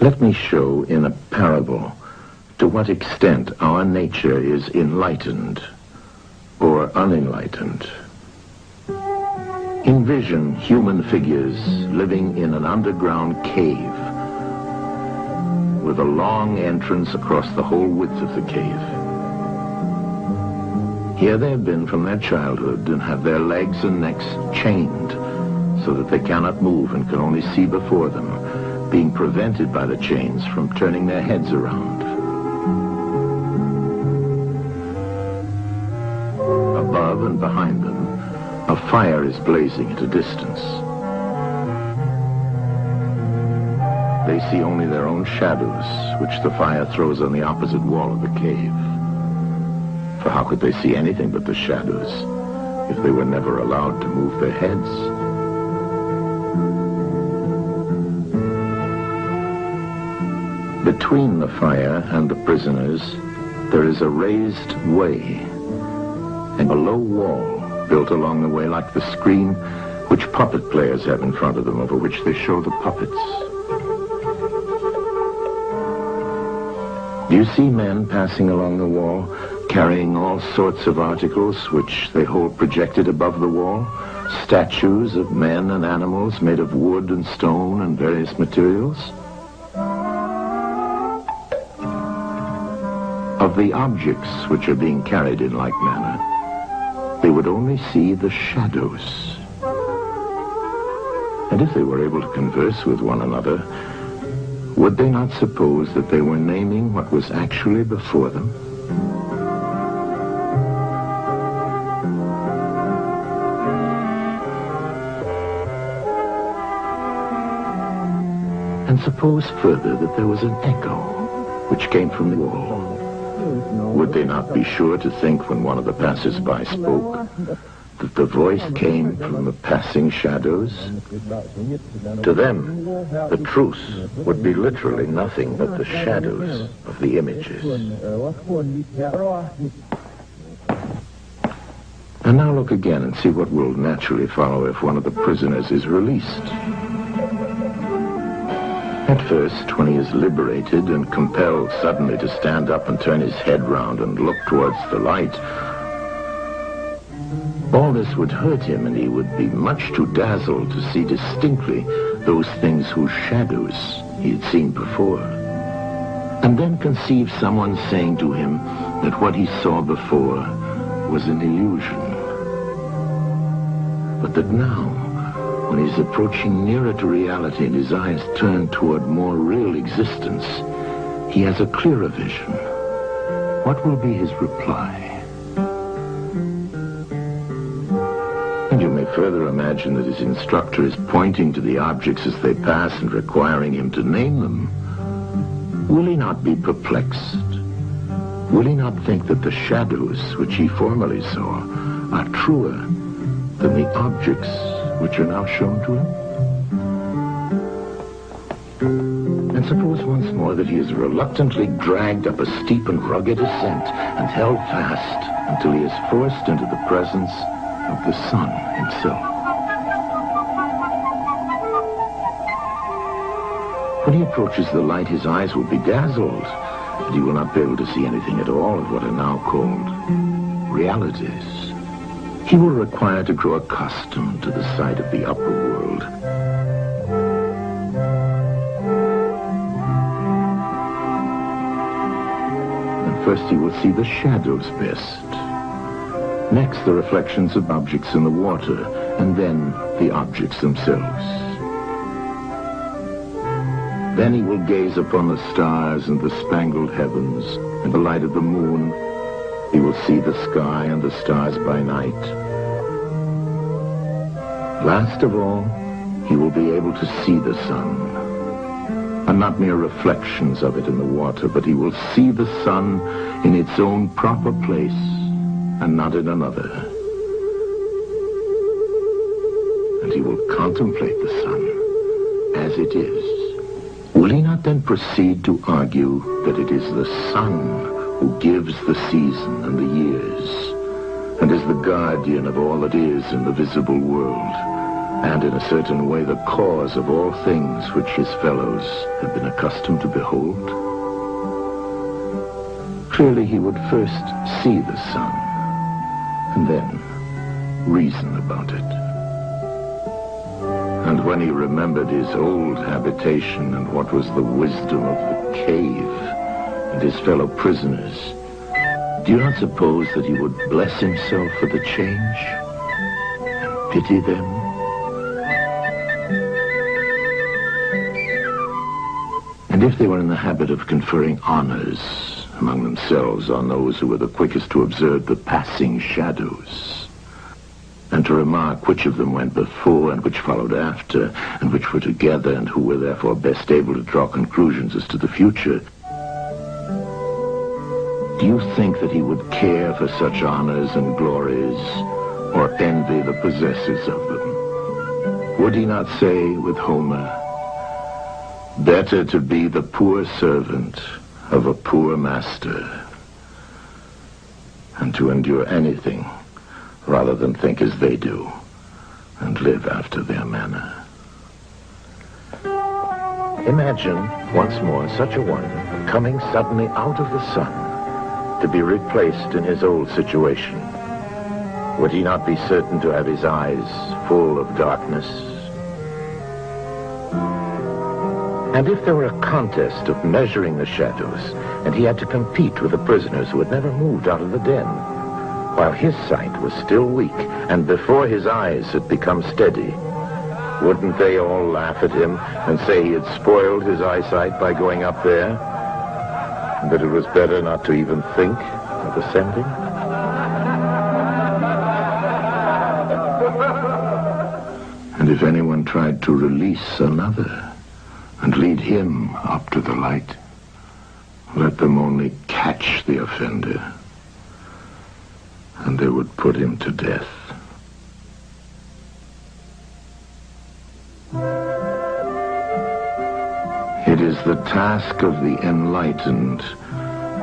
Let me show in a parable to what extent our nature is enlightened or unenlightened. Envision human figures living in an underground cave with a long entrance across the whole width of the cave. Here they have been from their childhood and have their legs and necks chained so that they cannot move and can only see before them, being prevented by the chains from turning their heads around. Above and behind them, a fire is blazing at a distance. They see only their own shadows, which the fire throws on the opposite wall of the cave. For how could they see anything but the shadows if they were never allowed to move their heads? Between the fire and the prisoners, there is a raised way and a low wall built along the way like the screen which puppet players have in front of them, over which they show the puppets. Do you see men passing along the wall, carrying all sorts of articles which they hold projected above the wall? Statues of men and animals made of wood and stone and various materials? Of the objects which are being carried in like manner, they would only see the shadows. And if they were able to converse with one another, would they not suppose that they were naming what was actually before them? And suppose further that there was an echo which came from the wall. Would they not be sure to think when one of the passers-by spoke that the voice came from the passing shadows? To them, the truth would be literally nothing but the shadows of the images. And now look again and see what will naturally follow if one of the prisoners is released. At first, when he is liberated and compelled suddenly to stand up and turn his head round and look towards the light, all this would hurt him, and he would be much too dazzled to see distinctly those things whose shadows he had seen before. And then conceive someone saying to him that what he saw before was an illusion, but that now, when he's approaching nearer to reality and his eyes turn toward more real existence, he has a clearer vision. What will be his reply? And you may further imagine that his instructor is pointing to the objects as they pass and requiring him to name them. Will he not be perplexed? Will he not think that the shadows which he formerly saw are truer than the objects which are now shown to him? And suppose once more that he is reluctantly dragged up a steep and rugged ascent and held fast until he is forced into the presence of the sun himself. When he approaches the light, his eyes will be dazzled, and he will not be able to see anything at all of what are now called realities. He will require to grow accustomed to the sight of the upper world. And first he will see the shadows best. Next, the reflections of objects in the water, and then the objects themselves. Then he will gaze upon the stars and the spangled heavens and the light of the moon. He will see the sky and the stars by night. Last of all, he will be able to see the sun, and not mere reflections of it in the water, but he will see the sun in its own proper place and not in another. And he will contemplate the sun as it is. Will he not then proceed to argue that it is the sun who gives the season and the years, and is the guardian of all that is in the visible world, and in a certain way the cause of all things which his fellows had been accustomed to behold. Clearly he would first see the sun, and then reason about it. And when he remembered his old habitation and what was the wisdom of the cave and his fellow prisoners, do you not suppose that he would bless himself for the change and pity them? And if they were in the habit of conferring honors among themselves on those who were the quickest to observe the passing shadows, and to remark which of them went before and which followed after, and which were together, and who were therefore best able to draw conclusions as to the future, do you think that he would care for such honors and glories, or envy the possessors of them? Would he not say with Homer, "Better to be the poor servant of a poor master, and to endure anything rather than think as they do and live after their manner"? Imagine once more such a one coming suddenly out of the sun to be replaced in his old situation. Would he not be certain to have his eyes full of darkness? And if there were a contest of measuring the shadows, and he had to compete with the prisoners who had never moved out of the den, while his sight was still weak, and before his eyes had become steady, wouldn't they all laugh at him and say he had spoiled his eyesight by going up there, and that it was better not to even think of ascending? And if anyone tried to release another and lead him up to the light, let them only catch the offender, and they would put him to death. It is the task of the enlightened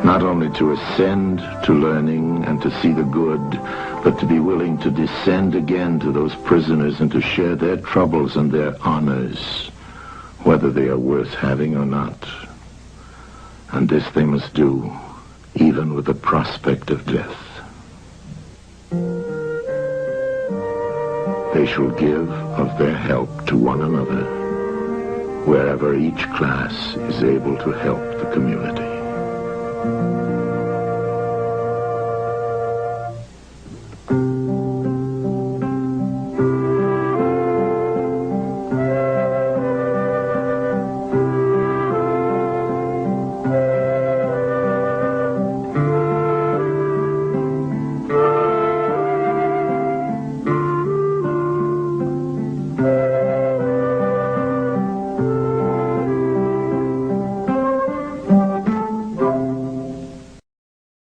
not only to ascend to learning and to see the good, but to be willing to descend again to those prisoners and to share their troubles and their honors, whether they are worth having or not. And this they must do, even with the prospect of death. They shall give of their help to one another, wherever each class is able to help the community.